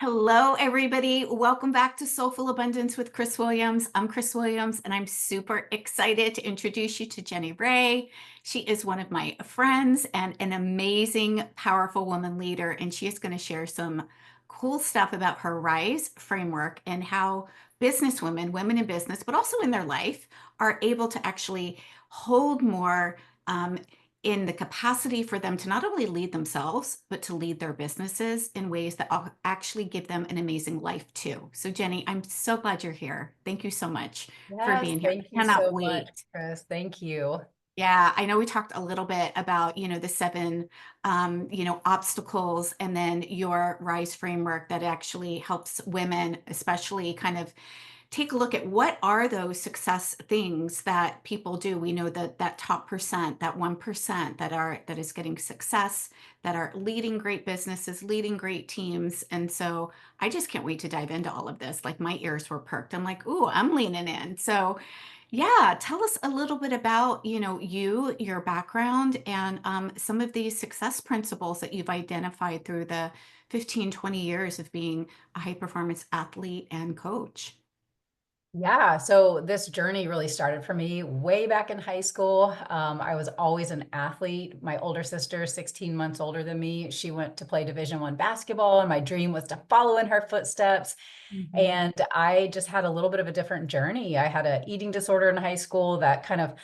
Hello, everybody. Welcome back to Soulful Abundance with Chris Williams. I'm Chris Williams, and I'm super excited to introduce you to Jenni Rae. She is one of my friends and an amazing, powerful woman leader, and she is going to share some cool stuff about her RISE framework and how businesswomen, women in business, but also in their life, are able to actually hold more in the capacity for them to not only lead themselves, but to lead their businesses in ways that actually give them an amazing life too. So, Jenni, I'm so glad you're here. Thank you so much for Yes, being here. thank I you cannot so much, wait. Chris. Thank you. Yeah, I know we talked a little bit about, the seven, obstacles and then your RISE framework that actually helps women, especially kind of take a look at what are those success things that people do. We know that top percent, that 1% that is getting success, that are leading great businesses, leading great teams. And so I just can't wait to dive into all of this. Like my ears were perked. I'm like, ooh, I'm leaning in. So yeah, tell us a little bit about, your background and some of these success principles that you've identified through the 15, 20 years of being a high performance athlete and coach. Yeah, so this journey really started for me way back in high school. I was always an athlete. My older sister, 16 months older than me, she went to play Division I basketball, and my dream was to follow in her footsteps. Mhm. And I just had a little bit of a different journey. I had an eating disorder in high school that kind of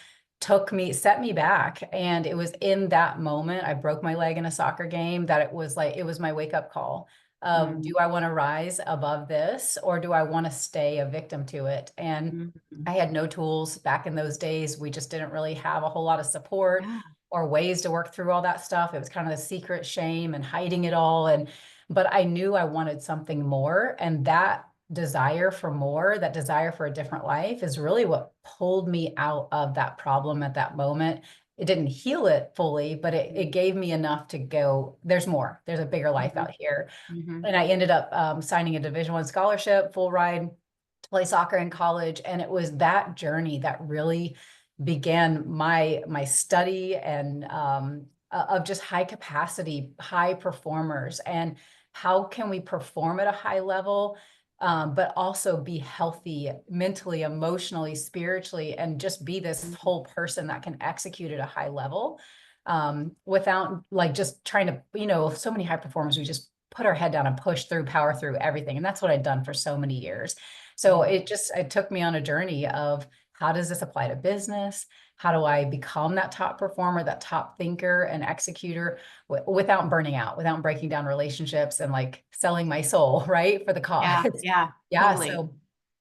set me back. And it was in that moment, I broke my leg in a soccer game, that it was my wake up call of, do Mm, I want to rise above this, or do I want to stay a victim to it? And mhm. I had no tools back in those days. We just didn't really have a whole lot of support Yeah. or ways to work through all that stuff. It was kind of the secret shame and hiding it all. But I knew I wanted something more. And that desire for more, that desire for a different life is really what pulled me out of that problem at that moment. It didn't heal it fully, but it gave me enough to go, there's more, there's a bigger life Mhm. out here. Mhm. And I ended up signing a Division I scholarship, full ride to play soccer in college. And it was that journey that really began my study and of just high capacity, high performers, and how can we perform at a high level, but also be healthy mentally, emotionally, spiritually, and just be this Mhm. whole person that can execute at a high level, without like just trying to, so many high performers, we just put our head down and push through, power through everything. And that's what I'd done for so many years. So Yeah. it took me on a journey of, how does this apply to business? How do I become that top performer, that top thinker and executor without burning out, without breaking down relationships and like selling my soul, right? For the Yeah. cause. Yeah. Yeah. Totally. So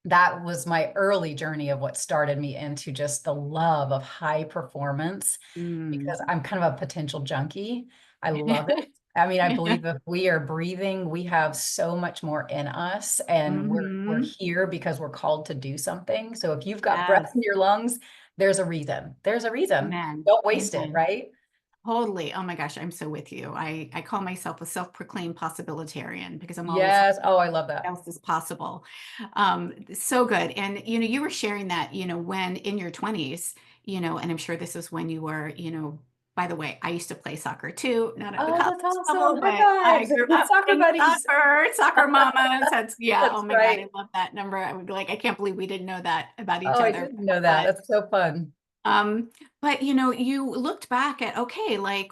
that was my early journey of what started me into just the love of high performance, Mm. because I'm kind of a potential junkie. I love it. I mean, I believe if we are breathing, we have so much more in us, and we're Hmm. here because we're called to do something. So if you've got breath Yes. in your lungs, there's a reason. There's a reason. Amen. Don't waste it, Amen. right? Totally. Oh my gosh, I'm so with you. I call myself a self-proclaimed possibilitarian because I'm always Yes. Oh, I love that. else is possible. So good. And you were sharing that, when in your 20s, and I'm sure this is when you were, by the way, I used to play soccer too, not at the Oh, college that's awesome. level, High but I fives. grew Good up soccer playing buddies. soccer mamas. That's yeah. Oh That's my God, I right. love that number. I would be like, I can't believe we didn't know that about each Oh, I other. didn't know that. But That's so fun. um, but you looked back at, okay, like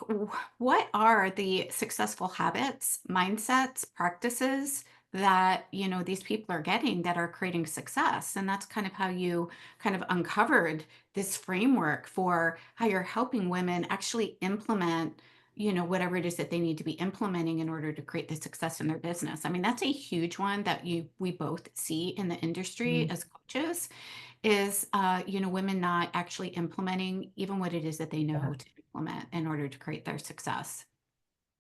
what are the successful habits, mindsets, practices that, these people are getting that are creating success? And that's kind of how you kind of uncovered this framework for how you're helping women actually implement, whatever it is that they need to be implementing in order to create the success in their business. I mean, that's a huge one that we both see in the industry Mm. as coaches is women not actually implementing even what it is that they Yeah. know to implement in order to create their success.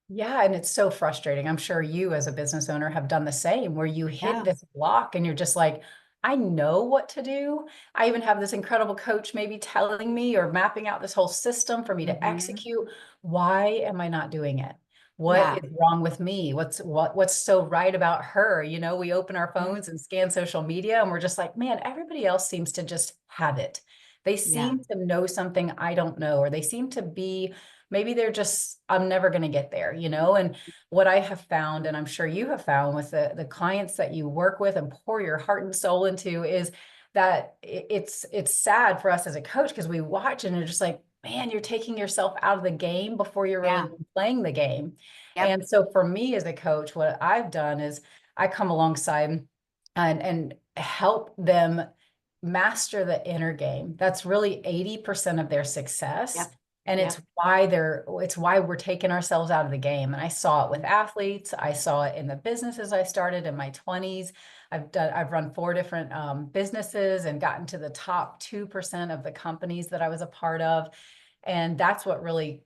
Yeah, and it's so frustrating. I'm sure you as a business owner have done the same, where you hit Yeah. this block and you're just like, I know what to do. I even have this incredible coach maybe telling me or mapping out this whole system for me to Hmm. execute. Why am I not doing it? What Yeah. is wrong with me? What's so right about her? We open our Mhm. phones and scan social media and we're just like, man, everybody else seems to just have it. They Yeah. seem to know something I don't know, or they seem to be maybe they're just, I'm never going to get there, you know? And what I have found, and I'm sure you have found with the clients that you work with and pour your heart and soul into, is that it's sad for us as a coach because we watch and you're just like, man, you're taking yourself out of the game before you're really Yeah. even playing the game. Yep. And so for me as a coach, what I've done is I come alongside and help them master the inner game. That's really 80% of their success. Yep. And Yep. it's why we're taking ourselves out of the game. And I saw it with athletes. I saw it in the businesses I started in my 20s. I've run 4 different businesses and gotten to the top 2% of the companies that I was a part of. And that's what really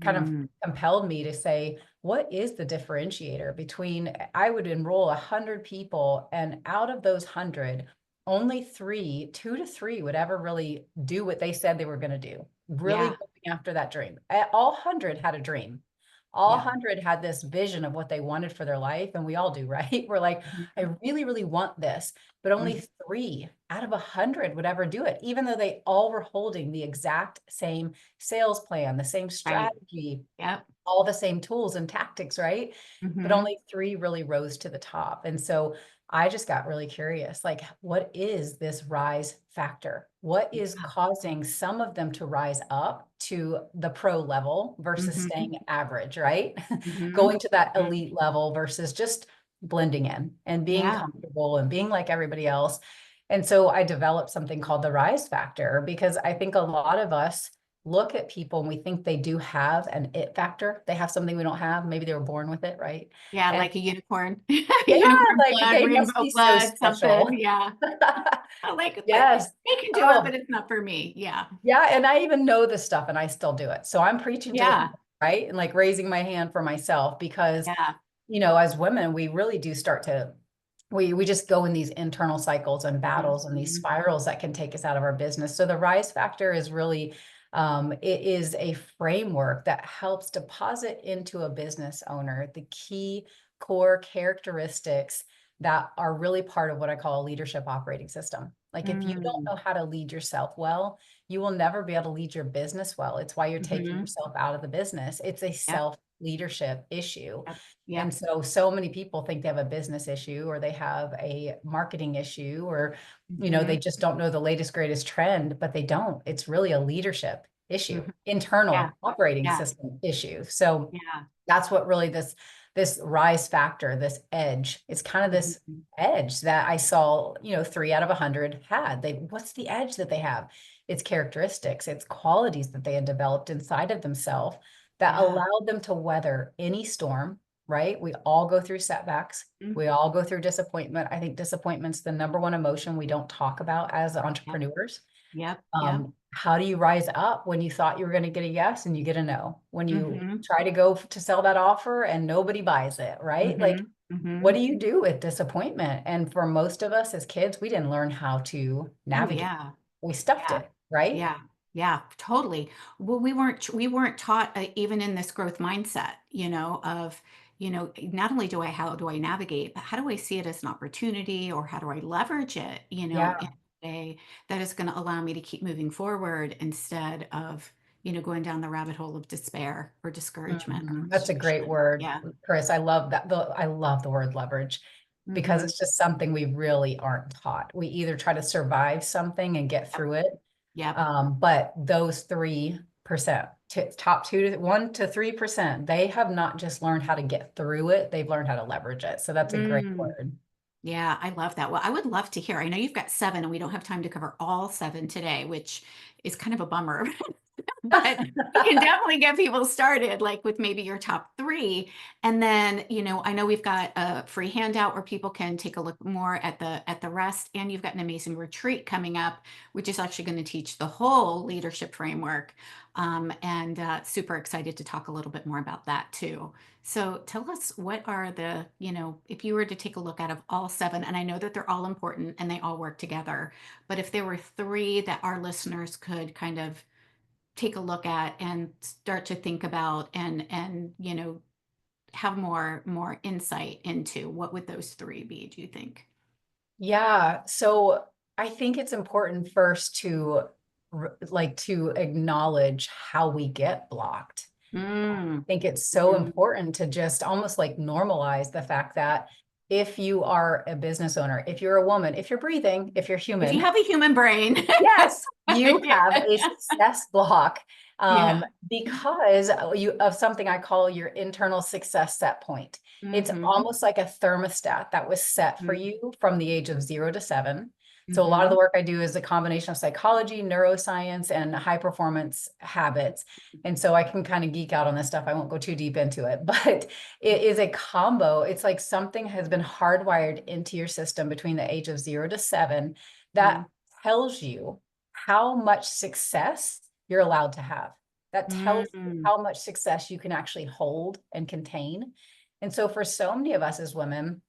kind of Mm. compelled me to say, what is the differentiator between, I would enroll 100 people, and out of those 100, only 2 to 3 would ever really do what they said they were going to do, really Yeah. going after that dream. All 100 had a dream. All Yeah. 100 had this vision of what they wanted for their life. And we all do, right? We're like, I Mhm. really, really want this. But only Mhm. 3 out of 100 would ever do it, even though they all were holding the exact same sales plan, the same Right. strategy, Yep. all the same tools and tactics, right? But Mhm. only 3 really rose to the top. And so I just got really curious, like, what is this rise factor? What is Yeah. causing some of them to rise up to the pro level versus Mhm. staying average, right? Mhm. Going to that Mhm. elite level versus just blending in and being Yeah. comfortable and being like everybody else. And so I developed something called the rise factor, because I think a lot of us look at people and we think they do have an it factor. They have something we don't have. Maybe they were born with it, right? Yeah, And like a unicorn. yeah, Unicorn like blood, they must rainbow be so blood, special. something. Yeah. I like it, but Yes. they can do it, Oh, but it's not for me. Yeah. yeah. And I even know this stuff and I still do it. So I'm preaching to the Yeah. choir, right? And like raising my hand for myself because, Yeah. as women, we really do start to we just go in these internal cycles and battles and these Mhm. spirals that can take us out of our business. So the rise factor is really it is a framework that helps deposit into a business owner the key core characteristics that are really part of what I call a leadership operating system. Like if you don't Mm. know how to lead yourself well, you will never be able to lead your business well. It's why you're taking Mhm. yourself out of the business. It's a Yep. self leadership issue. Yep. And Yep. so many people think they have a business issue or they have a marketing issue or, they Mhm. just don't know the latest, greatest trend, but they don't. It's really a leadership issue, Mhm. Yeah. internal operating Yeah. system issue. So Yeah. that's what really this rise factor, this edge, it's kind of this Mhm. edge that I saw, 3 out of 100 had. What's the edge that they have? It's characteristics, it's qualities that they had developed inside of themselves that Yeah. allowed them to weather any storm, right? We all go through setbacks. Mm. We all go through disappointment. I think disappointment's the number one emotion we don't talk about as Yep. entrepreneurs. Yep. Yep. How do you rise up when you thought you were going to get a yes and you get a no? When you Mhm. try to go to sell that offer and nobody buys it, right? Like, Mhm. what Mhm. do you do with disappointment? And for most of us as kids, we didn't learn how to Oh, navigate. yeah. We stuffed Yeah. it, right? Yeah. Yeah, totally. Well, we weren't taught even in this growth mindset, of, not only how do I navigate, but how do I see it as an opportunity or how do I leverage it, in Yeah. a way that is going to allow me to keep moving forward instead of, going down the rabbit hole of despair or discouragement or That's a great frustration. word, Yeah. Chris. I love that. I love the word leverage because Hmm. it's just something we really aren't taught. We either try to survive something and get Yep. through it. Yep. But those 3%, top 1 to 3%, they have not just learned how to get through it, they've learned how to leverage it. So that's a great Mm. word. Yeah, I love that. Well, I would love to hear. I know you've got seven, and we don't have time to cover all seven today, which is kind of a bummer. But we can definitely get people started, like with maybe your top three. And then, I know we've got a free handout where people can take a look more at the rest. And you've got an amazing retreat coming up, which is actually going to teach the whole leadership framework. And super excited to talk a little bit more about that too. So tell us what are if you were to take a look out of all seven, and I know that they're all important and they all work together, but if there were three that our listeners could kind of take a look at and start to think about and have more insight into, what would those three be, do you think? Yeah. So I think it's important first to to acknowledge how we get blocked. Mm. Think it's so Mm. important to just almost like normalize the fact that if you are a business owner, if you're a woman, if you're breathing, if you're If you human, have a human brain. yes, you Yeah. have a success block, Yeah. because you of something I call your internal success set point. It's Mhm. almost like a thermostat that was set for Mhm. you from the age of 0 to 7. So a lot of the Mhm. work I do is a combination of psychology, neuroscience, and high performance habits. And so I can kind of geek out on this stuff. I won't go too deep into it, but it is a combo. It's like something has been hardwired into your system between the age of 0 to 7 that Mhm. tells you how much success you're allowed to have. That tells you Mm. how much success you can actually hold and contain. And so for so many of us as women,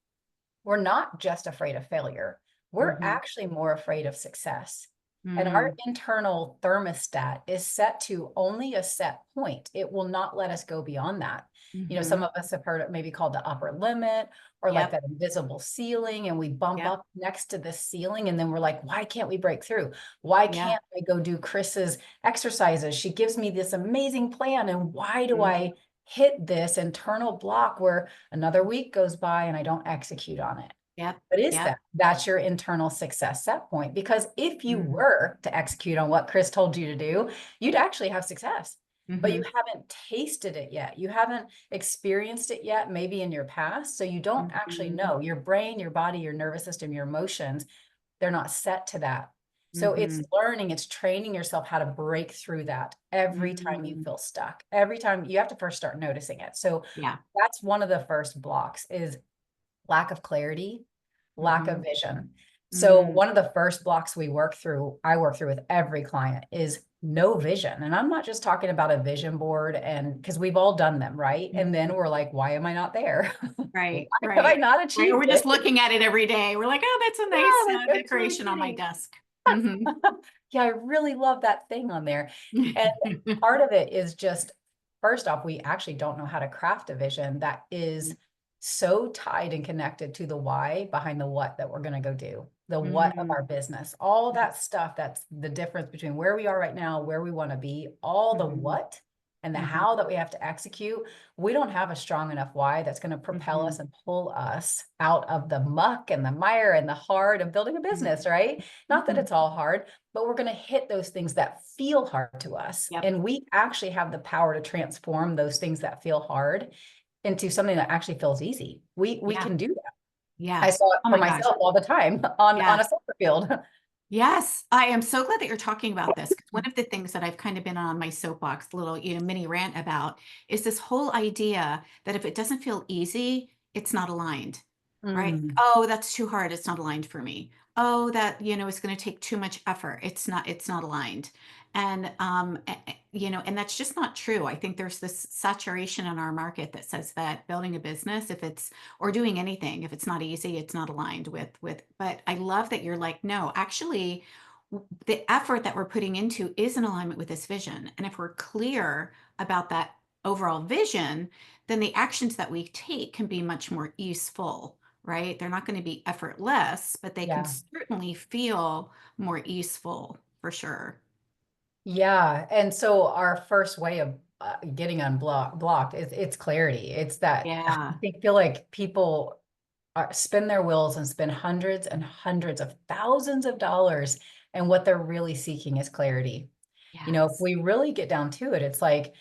we're not just afraid of failure. We're Mhm. actually more afraid of success. And our Mm. internal thermostat is set to only a set point. It will not let us go beyond that. Some Mhm. of us have heard it maybe called the upper limit or like Yep. that invisible ceiling, and we bump Yep. up next to this ceiling and then we're like, why can't we break through? Why Yeah. can't I go do Chris's exercises? She gives me this amazing plan. And why do Mhm. I hit this internal block where another week goes by and I don't execute on it? Yep. What is Yep. that? That's your internal success set point. Because if you Mhm. were to execute on what Chris told you to do, you'd actually have success, but you Mhm. haven't tasted it yet. You haven't experienced it yet, maybe in your past. So you don't actually Mhm. know. Your brain, your body, your nervous system, your emotions, they're not set to that. So it's Mhm. learning, it's training yourself how to break through that every time you Mm. feel stuck. Every time you have to first start noticing it. So Yeah. that's one of the first blocks is lack of clarity, lack of Mhm. vision. So Mm. one of the first blocks I work through with every client is no vision. And I'm not just talking about a vision board and because we've all done them, right? And then Mhm. we're like, why am I not there? Why Right. have I Right. not Right. Or achieved we're it? just looking at it every day. We're like, oh, that's a Yeah, nice like it's really decoration on my pretty. desk. Mhm. Yeah, I really love that thing on there. And part of it is just, first off, we actually don't know how to craft a vision that is so tied and connected to the why behind the what that we're going to go do, the what of our Mm. business, all that stuff. That's the difference between where we are right now, where we want to be, all the Mhm. what and the Mhm. how that we have to execute. We don't have a strong enough why that's going to propel Mhm. us and pull us out of the muck and the mire and the hard of building a Mhm. business, right? Not that Mhm. it's all hard, but we're going to hit those things that feel hard to us. Yep. And we actually have the power to transform those things that feel hard into something that actually feels easy. We Yeah. can do that. Yeah. I saw it Oh for my gosh. myself all the time on Yeah. a soccer field. Yes, I am so glad that you're talking about this because one of the things that I've kind of been on my soapbox, little, mini rant about is this whole idea that if it doesn't feel easy, it's not aligned, right? Mm, Oh, that's too hard. It's not aligned for me. Oh, that, it's going to take too much effort. It's not aligned. And, and that's just not true. I think there's this saturation in our market that says that building a business, if it's or doing anything if it's not easy it's not aligned with but I love that you're like no actually the effort that we're putting into is in alignment with this vision and if we're clear about that overall vision then the actions that we take can be much more easeful, right? They're not going to be effortless but they can yeah. certainly feel more easeful for sure. Yeah. And so our first way of getting blocked is it's clarity. It's that I Yeah. feel like people spin their wheels and spend hundreds and hundreds of thousands of dollars. And what they're really seeking is clarity. If Yes. we really get down to it, it's like,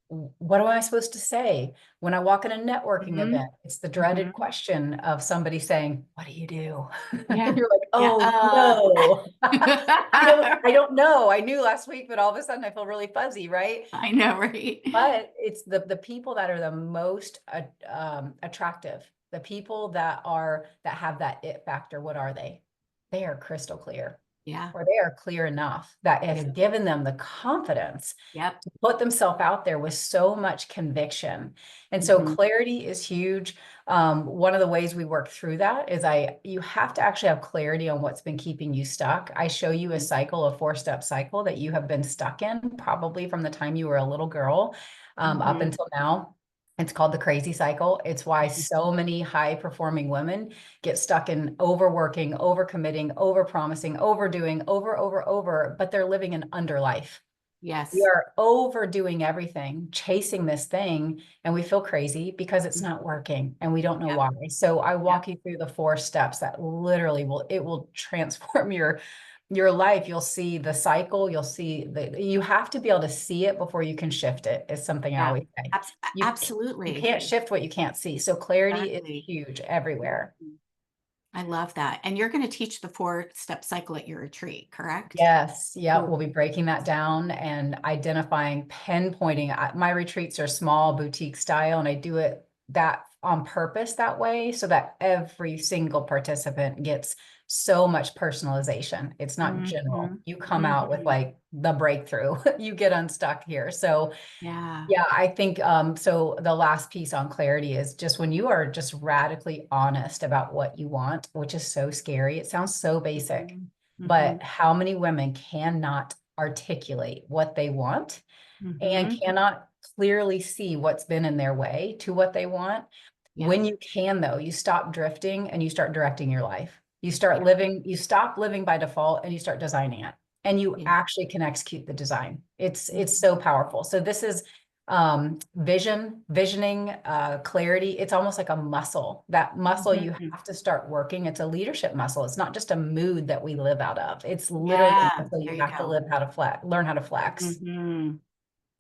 what am I supposed to say when I walk in a networking Hmm. event? It's the dreaded Hmm. question of somebody saying, "What do you do?" Yeah. You're like, Yeah. "Oh no, I don't know. I knew last week, but all of a sudden I feel really fuzzy, right?" I know, right? But it's the people that are the most attractive, the people that have that it factor. What are they? They are crystal clear, Yeah. or they are clear enough that it has Yeah. given them the confidence Yep. to put themselves out there with so much conviction. And so Mhm. clarity is huge. One of the ways we work through that is you have to actually have clarity on what's been keeping you stuck. I show you a cycle, a 4-step cycle that you have been stuck in probably from the time you were a little girl up Mhm. until now. It's called the crazy cycle. It's why so many high performing women get stuck in overworking, overcommitting, overpromising, overdoing, over, but they're living an under life. We Yes. are overdoing everything, chasing this thing, and we feel crazy because it's Mm. not working and we don't know Yep. why. So I Yep. walk you through the 4 steps that literally will transform your life. You'll see the cycle, you'll see you have to be able to see it before you can shift it, is something I Yeah. always say. You Absolutely. can't shift what you can't see. So clarity is Exactly. huge everywhere. Mhm. I love that. And you're going to teach the 4-step cycle at your retreat, correct? Yes, yeah, Cool. we'll be breaking that down and identifying, pinpointing. My retreats are small, boutique style, and I do it that on purpose that way so that every single participant gets so much personalization. It's not general. Mhm. You come out with Mhm. like the breakthrough. You get unstuck here. So Yeah. yeah, I think so the last piece on clarity is just when you are just radically honest about what you want, which is so scary. It sounds so basic, Mhm. but Mhm. how many women cannot articulate what they want and Mhm. cannot clearly see what's been in their way to what they want? Yep. When you can, though, you stop drifting and you start directing your life. Yeah. You stop living by default and you start designing it. And you Yeah. actually can execute the design. It's Mhm. so powerful. So this is visioning, clarity. It's almost like a muscle. That muscle you Mhm. have to start working. It's a leadership muscle. It's not just a mood that we live out of. It's literally Yeah. a muscle you There you have to go. live how to learn how to flex. Mhm.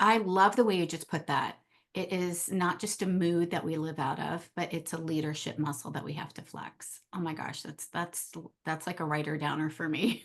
I love the way you just put that. It is not just a mood that we live out of, but it's a leadership muscle that we have to flex. Oh my gosh, that's like a writer downer for me.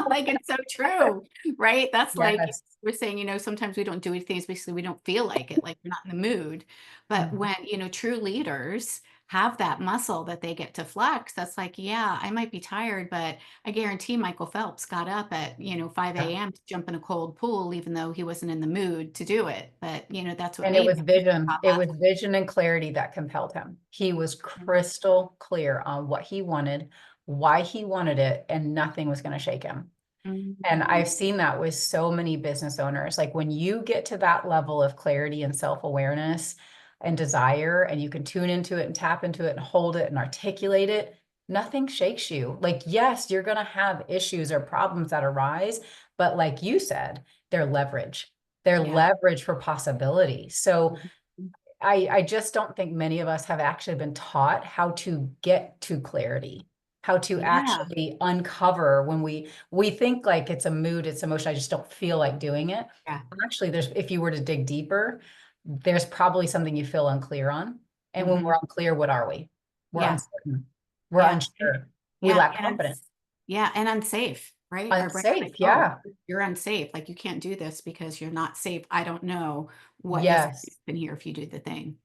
Like it's so true, right? That's like Yes. we're saying, sometimes we don't do things basically we don't feel like it, like we're not in the mood. But Mhm. when, true leaders have that muscle that they get to flex, that's like, yeah, I might be tired, but I guarantee Michael Phelps got up at, 5 a.m. to jump in a cold pool, even though he wasn't in the mood to do it. But, that's what And it made was him vision. top It was athlete. vision and clarity that compelled him. He was crystal clear on what he wanted, why he wanted it, and nothing was going to shake him. And Mhm. I've seen that with so many business owners. Like when you get to that level of clarity and self-awareness and desire, and you can tune into it and tap into it and hold it and articulate it, nothing shakes you. Like, yes, you're going to have issues or problems that arise, but like you said, they're leverage. They're Yeah. leverage for possibility. So Mhm. I just don't think many of us have actually been taught how to get to clarity, how to Yeah. actually uncover when we think like it's a mood, it's emotion, I just don't feel like doing it. Yeah. Actually, there's if you were to dig deeper, there's probably something you feel unclear on. And when we're Mhm. unclear, what are we? We're Yeah. uncertain. We're Yeah. And unsure. We yeah. lack confidence. Yeah. And unsafe, right? Our brain's like, Unsafe. oh, Yeah. you're unsafe. Like you can't do this because you're not safe. I don't know what is Yes. in here if you do the thing.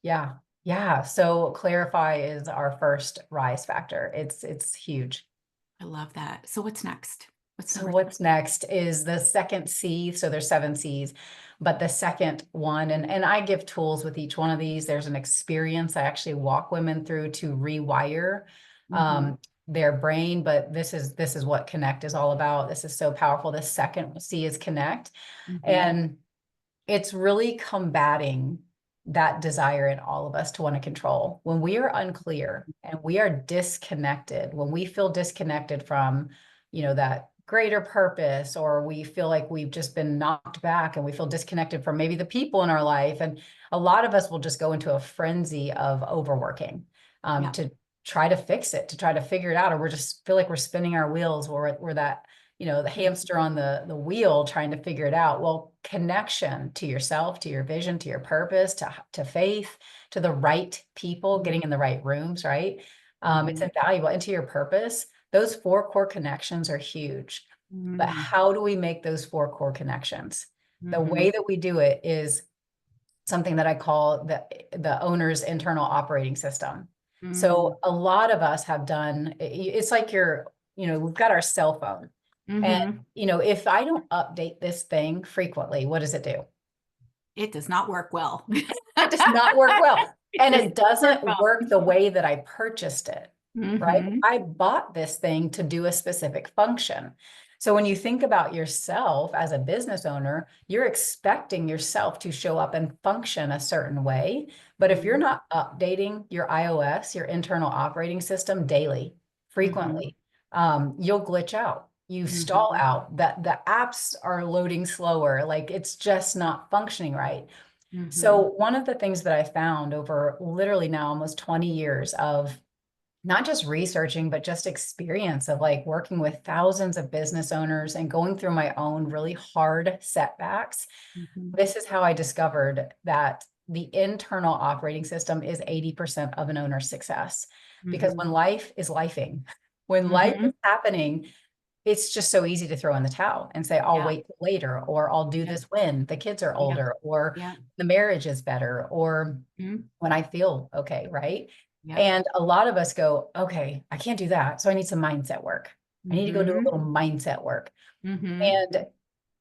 Yeah. Yeah. So clarify is our first rise factor. It's huge. I love that. So what's next? What's So number 3? what's next is the second C. So there's 7 C's, but the second one, and I give tools with each one of these. There's an experience I actually walk women through to rewire Mhm. their brain, but this is what connect is all about. This is so powerful. The second C is connect. Mhm. And it's really combating that desire in all of us to want to control. When we are unclear and we are disconnected, when we feel disconnected from, that greater purpose, or we feel like we've just been knocked back and we feel disconnected from maybe the people in our life. And a lot of us will just go into a frenzy of overworking Yeah. to try to fix it, to try to figure it out, or we're just feel like we're spinning our wheels. We're that the hamster on the wheel trying to figure it out. Well, connection to yourself, to your vision, to your purpose, to faith, to the right people, Mhm. getting in the right rooms, right? It's Mhm. invaluable. And to your purpose, those 4 core connections are huge. But Mhm. how do we make those 4 core connections? The Mhm. way that we do it is something that I call the owner's internal operating system. Mm. So a lot of us have done, it's like we've got our cell phone. And, Mhm. if I don't update this thing frequently, what does it do? It does not work well. It does not work well. It And does it not work doesn't well. work the way that I purchased it, right? Mhm. I bought this thing to do a specific function. So when you think about yourself as a business owner, you're expecting yourself to show up and function a certain way. But if you're Mhm. not updating your iOS, your internal operating system daily, Mhm. frequently, you'll glitch out. you stall Mhm. out, that the apps are loading slower, like it's just not functioning right. So Mhm. one of the things that I found over literally now almost 20 years of not just researching, but just experience of like working with thousands of business owners and going through my own really hard setbacks, Mhm. this is how I discovered that the internal operating system is 80% of an owner's success. Because Mhm. when life is lifing, when life is Mhm. happening, it's just so easy to throw in the towel and say, I'll Yeah. wait till later, or I'll do Yeah. this when the kids are Yeah. older, or Yeah. the marriage is better, or Mhm. when I feel okay, right? Yep. And a lot of us go, okay, I can't do that. So I need some mindset work. I need to go do a Mhm. little mindset work. Mhm. And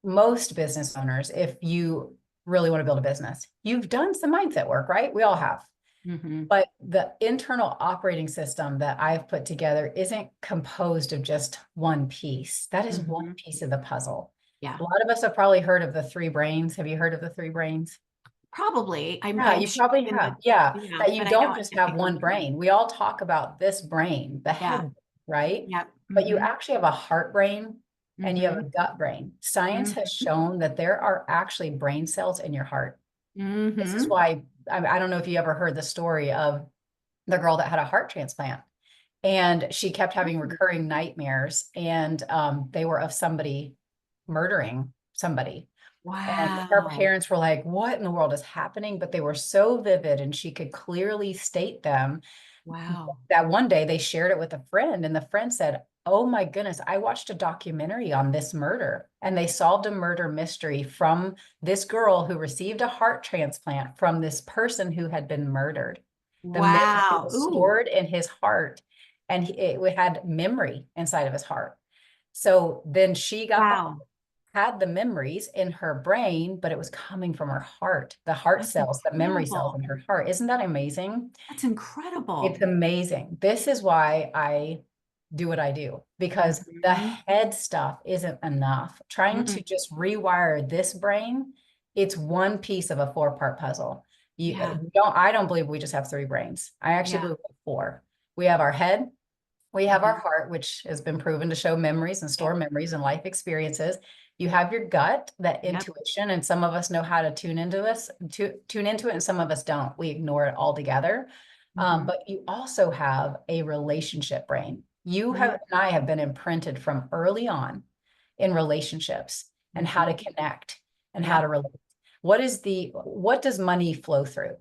most business owners, if you really want to build a business, you've done some mindset work, right? We all have. Mhm. But the internal operating system that I've put together isn't composed of just one piece. That is one Mhm. piece of the puzzle. Yeah. A lot of us have probably heard of the three brains. Have you heard of the three brains? Probably. Yeah, I'm you sure probably in the have. Yeah, yeah, that you but I don't don't just I have think I'm one trying. brain. We all talk about this brain, the Yeah. head, right? Yep. But you Mhm. actually have a heart brain and you have Mhm. a gut brain. Science has Mhm. shown that there are actually brain cells in your heart. This is Mhm. why I don't know if you ever heard the story of the girl that had a heart transplant and she kept having Oh, recurring nightmares and they were of somebody murdering somebody. And her wow. parents were like, what in the world is happening? But they were so vivid and she could clearly state them Wow. that one day they shared it with a friend, and the friend said, oh my goodness, I watched a documentary on this murder, and they solved a murder mystery from this girl who received a heart transplant from this person who had been murdered. The mystery Wow. was Ooh. stored in his heart, and it had memory inside of his heart. So then she got the Wow. had the memories in her brain, but it was coming from her heart, the heart That's cells, the memory cells incredible. in her heart. Isn't that amazing? That's It's incredible. amazing. This is why I do what I do, because the Mhm. head stuff isn't enough. Trying to Mm-mm. just rewire this brain, it's one piece of a four-part puzzle. Yeah. I don't believe we just have three brains. I actually Yeah. believe we have four. We have our head, we have our Mhm. heart, which has been proven to show memories and store Yep. memories and life experiences. You have your gut, that Yep. intuition, and some of us know how to tune into it, and some of us don't. We ignore it altogether. Mhm. But you also have a relationship brain. You have Mhm. and I have been imprinted from early on in relationships and how to Mhm. connect and how to Yep. relate. What does money flow through?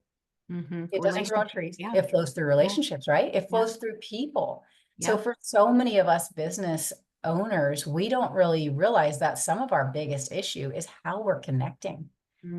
Mhm. It doesn't grow on Relationship. trees. Yeah. It flows through Yeah. relationships, right? It Yeah. flows through people. So Yep. for so many of us business owners, we don't really realize that some of our biggest issue is how we're connecting,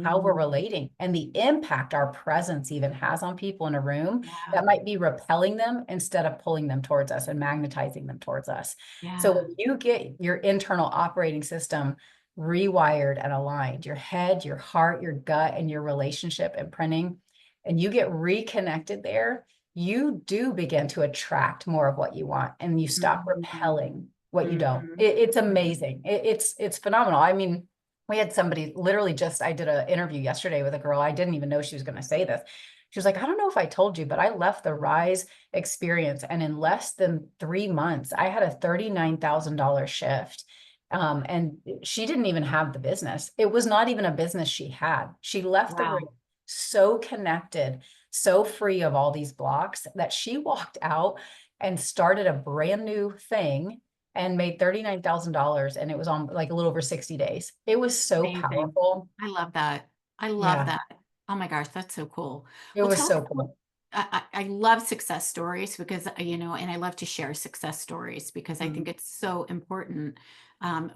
how we're Mm. relating, and the impact our presence even has on people in a room Yeah. that might be repelling them instead of pulling them towards us and magnetizing them towards us. So Yeah. when you get your internal operating system rewired and aligned, your head, your heart, your gut, and your relationship imprinting, and you get reconnected there, you do begin to attract more of what you want and you stop Mhm. repelling what you don't. Mhm. It's Mhm. amazing. It's phenomenal. I mean, we had somebody literally just, I did an interview yesterday with a girl. I didn't even know she was going to say this. She was like, I don't know if I told you, but I left the Rise experience. And in less than 3 months, I had a $39,000 shift. And she didn't even have the business. It was not even a business she had. She left the room Wow. so connected, so free of all these blocks that she walked out and started a brand new thing and made $39,000. And it was on like a little over 60 days. It was so Amazing. powerful. I love that. I love Yeah, that. Oh my gosh, that's so cool. it Well, was tell us so what cool. I love success stories because, and I love to share success stories because I Mhm. think it's so important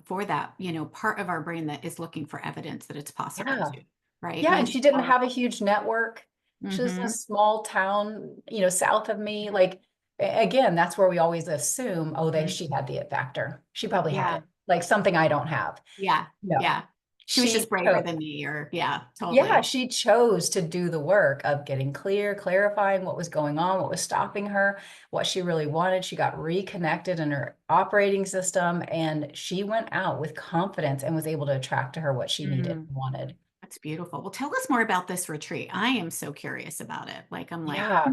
for that, part of our brain that is looking for evidence that it's possible Yeah. to, right? Yeah, And and she didn't so, have a huge network. She was in a hmm small town, south of me. Like again, that's where we always assume, oh, she had the it factor. She probably had yeah, it. Like something I don't have. yeah, No. yeah. She was She just braver chose, than me, or yeah, yeah, totally. she chose to do the work of getting clear, clarifying what was going on, what was stopping her, what she really wanted. She got reconnected in her operating system and she went out with confidence and was able to attract to her what she needed Mm. and wanted. That's beautiful. Well, tell us more about this retreat. I am so curious about it. Like, I'm like, Yeah,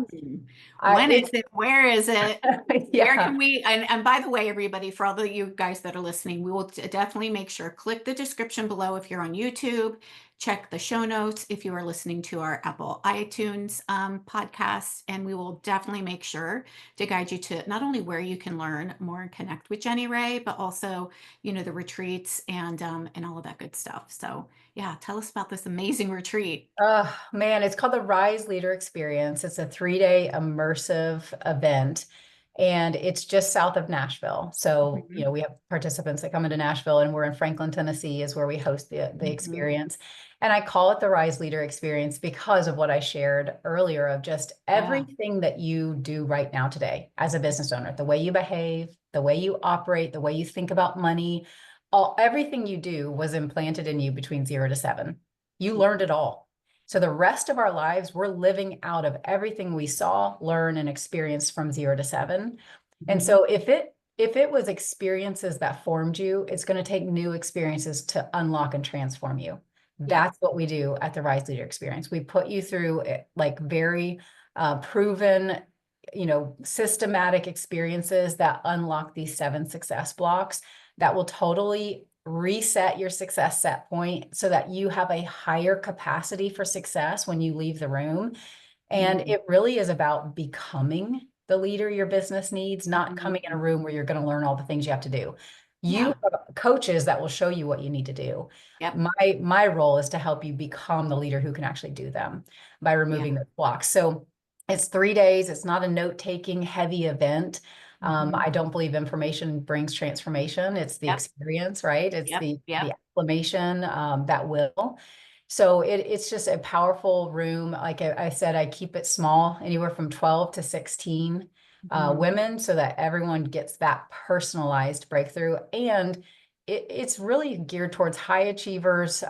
when is it, it? Where is it? Where yeah. can we? And by the way, everybody, for all of you guys that are listening, we will definitely make sure click the description below if you're on YouTube. Check the show notes if you are listening to our Apple iTunes podcast, and we will definitely make sure to guide you to not only where you can learn more and connect with Jenni Rae, but also, the retreats and all of that good stuff. So yeah, tell us about this amazing retreat. Oh man, it's called the Rise Leader Experience. It's a 3-day immersive event, and it's just south of Nashville. So, Mhm. we have participants that come into Nashville, and we're in Franklin, Tennessee, is where we host the Mhm. experience. And I call it the Rise Leader Experience because of what I shared earlier of just Yeah. everything that you do right now today as a business owner, the way you behave, the way you operate, the way you think about money, everything you do was implanted in you between 0 to 7. You learned it all. So the rest of our lives, we're living out of everything we saw, learn, and experience from 0 to 7. And Mhm. so if it was experiences that formed you, it's going to take new experiences to unlock and transform you. Yep. That's what we do at the Rise Leader Experience. We put you through like very proven, systematic experiences that unlock these 7 success blocks that will totally reset your success set point so that you have a higher capacity for success when you leave the room. And Mhm. it really is about becoming the leader your business needs, not coming in a Mhm. room where you're going to learn all the things you have to do. You Yeah. have coaches that will show you what you need to do. Yep. My role is to help you become the leader who can actually do them by Yeah. removing those blocks. So it's 3 days. It's not a note-taking heavy event. Mhm. I don't believe information brings transformation. It's the Yep. experience, right? It's Yep. the Yep. acclamation that will. So it's just a powerful room. Like I said, I keep it small, anywhere from 12 to 16 Mhm. women, so that everyone gets that personalized breakthrough. And it's really geared towards high achievers,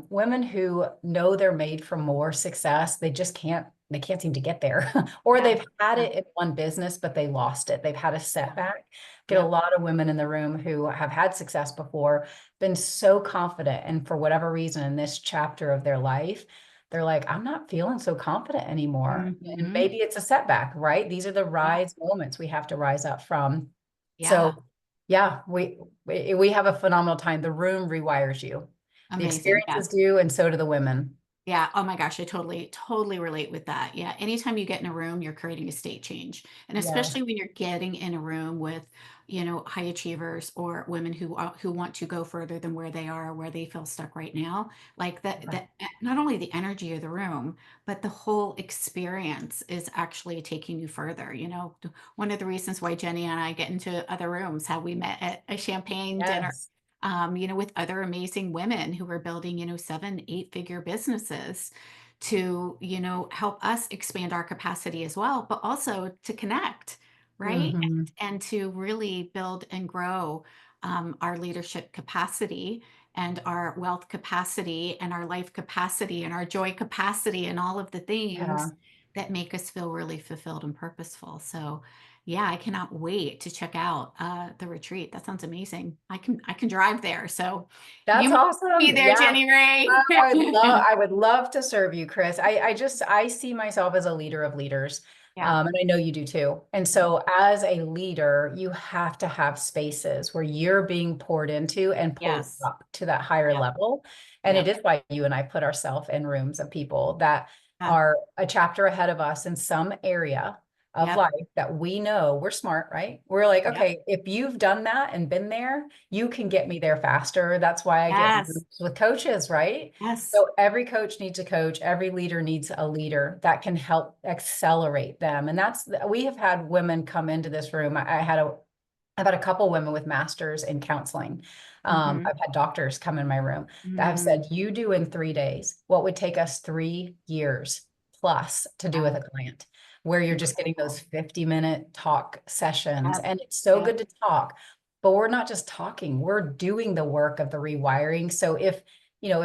women who know they're made for more success. They can't seem to get there, or Yeah. they've had Yeah. it in one business, but they lost it. They've had a Yeah. setback. Get a Yep. lot of women in the room who have had success before, been so confident, and for whatever reason in this chapter of their life, they're like, I'm not feeling so confident anymore. And Mhm. maybe it's a setback, right? These are the Yeah. rise moments we have to rise up from. Yeah. So yeah, we have a phenomenal time. The room rewires you. The Amazing. Yeah. experiences do, and so do the women. Yeah. Oh my gosh, I totally, totally relate with that. Yeah. Anytime you get in a room, you're creating a state change. And Yeah, especially when you're getting in a room with, high achievers or women who want to go further than where they are, where they feel stuck right now. Like that, not only the energy of the room, but the whole experience is actually taking you further. One of the reasons why Jenni and I get into other rooms, how we met at a champagne dinner yes. with other amazing women who are building, 7, 8 figure businesses to, help us expand our capacity as well, but also to connect, right? Hmm. And to really build and grow our leadership capacity and our wealth capacity and our life capacity and our joy capacity and all of the Yeah. things that make us feel really fulfilled and purposeful. So, yeah, I cannot wait to check out the retreat. That sounds amazing. I can drive there. So you That's must be awesome. there, Yeah. Jenni Rae. Oh, I would love to serve you, Chris. I see myself as a leader of leaders. Yeah. And I know you do too. And so as a leader, you have to have spaces where you're being poured into and pulled Yes. up to that higher Yep. level. And it Yep. is why you and I put ourselves in rooms of people that Yeah. are a chapter ahead of us in some area of Yep. life that we know we're smart, right? We're like, Yep. okay, if you've done that and been there, you can get me there faster. That's why I get in Yes. groups with coaches, right? Yes. So every coach needs a coach, every leader needs a leader that can help accelerate them. And we have had women come into this room. I've had a couple women with masters in counseling. Mm-hmm. I've had doctors come in my room that have Mm. said, you do in 3 days what would take us 3 years plus to do with Wow. a client, where you're just getting those Incredible. 50-minute talk sessions. Yep. And it's so Yep. good to talk, but we're not just talking, we're doing the work of the rewiring. So if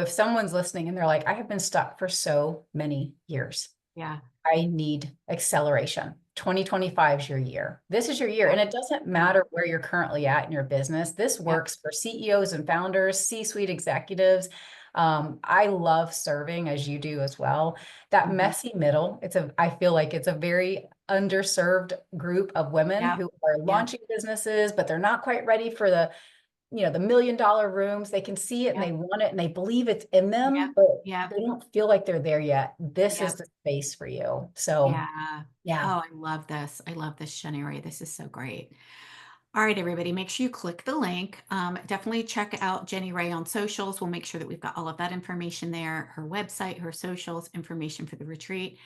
someone's listening and they're like, I have been stuck for so many years, Yeah. I need acceleration. 2025 is your year. This is your year. Yeah. And it doesn't Yeah. matter where you're currently at in your business. This Yep. works for CEOs and founders, C-suite executives. I love serving as you do as well. That Mhm. messy middle, I feel like it's a very underserved group of women Yep. who are Yep. launching businesses, but they're not quite ready for the $1 million rooms. They can see it and Yep. they want it and they believe it's in Yep. them, but Yep. they don't feel like they're there yet. This is Yep. the space for you. So Yeah. yeah. Oh, I love this. I love this, Jenni Rae. This is so great. All right, everybody, make sure you click the link. Definitely check out Jenni Rae on socials. We'll make sure that we've got all of that information there, her website, her socials, information for the retreat.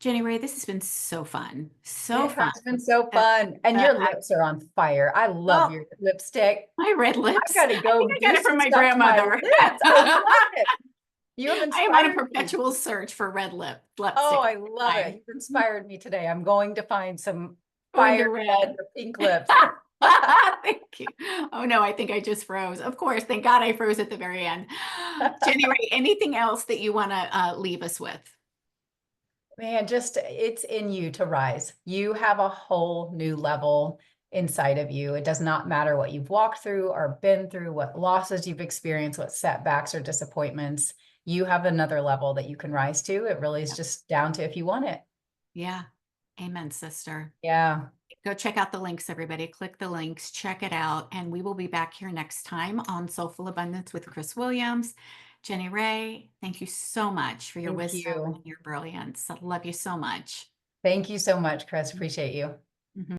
Jenni Rae, this has been so fun. So It fun. has been so Uh, fun. And uh, your lips are on fire. I love oh, your lipstick. my red I lips. gotta I go think I do got it some from my stuff to my grandmother. lips. I love it. You have I am on a inspired me. perpetual search for red Oh, lipstick I all the love it. time. You've inspired me today. I'm going to find some Going to fire red red. or pink lips. Thank you. Oh no, I think I just froze. Of course, thank God I froze at the very end. Jenni Rae, anything else that you want to leave us with? Man, just it's in you to rise. You have a whole new level inside of you. It does not matter what you've walked through or been through, what losses you've experienced, what setbacks or disappointments. You have another level that you can rise to. It really is Yep. just down to if you want it. Yeah. Amen, sister. Yeah. Go check out the links, everybody. Click the links, check it out, and we will be back here next time on Soulful Abundance with Chris Williams. Jenni Rae, thank you so much for your Thank wisdom you. and your brilliance. I love you so much. Thank you so much, Chris. Appreciate you. Mhm.